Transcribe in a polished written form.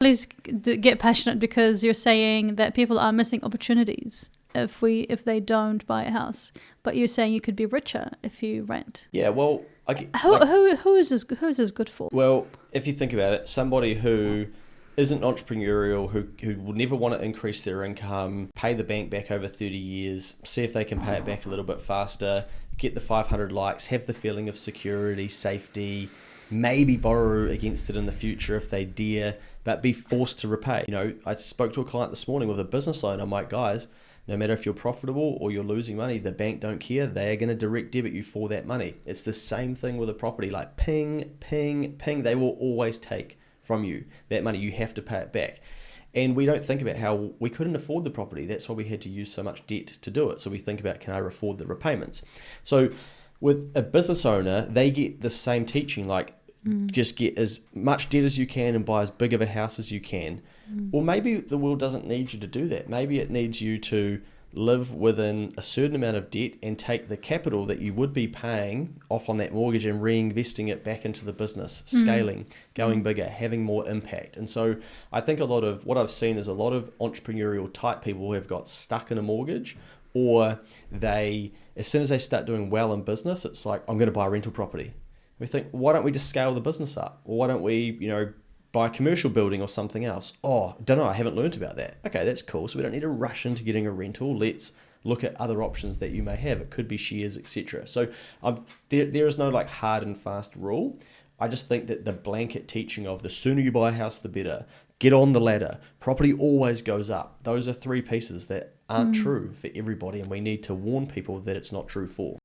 Please get passionate, because you're saying that people are missing opportunities if they don't buy a house. But you're saying you could be richer if you rent. Yeah, well, Who is this good for? well, if you think about it, somebody who isn't entrepreneurial, who will never want to increase their income, pay the bank back over 30 years, see if they can pay it back a little bit faster, get the 500 likes, have the feeling of security, safety, maybe borrow against it in the future if they dare, but be forced to repay. You know, I spoke to a client this morning with a business loan. I'm like, guys, no matter if you're profitable or you're losing money, the bank don't care. They are going to direct debit you for that money. It's the same thing with a property, like ping, ping, ping. They will always take from you that money. You have to pay it back. And we don't think about how we couldn't afford the property. That's why we had to use so much debt to do it. So we think about, can I afford the repayments? So with a business owner, they get the same teaching, like just get as much debt as you can and buy as big of a house as you can. Well, maybe the world doesn't need you to do that. Maybe it needs you to live within a certain amount of debt and take the capital that you would be paying off on that mortgage and reinvesting it back into the business, scaling, going bigger, having more impact. And so I think a lot of what I've seen is a lot of entrepreneurial type people who have got stuck in a mortgage, or they, as soon as they start doing well in business, it's like, I'm going to buy a rental property. We think, why don't we just scale the business up? Or why don't we, buy a commercial building or something else? Oh, don't know, I haven't learned about that. Okay, that's cool. So we don't need to rush into getting a rental. Let's look at other options that you may have. It could be shares, etc. So there is no like hard and fast rule. I just think that the blanket teaching of the sooner you buy a house, the better. Get on the ladder. Property always goes up. Those are three pieces that aren't true for everybody, and we need to warn people that it's not true for.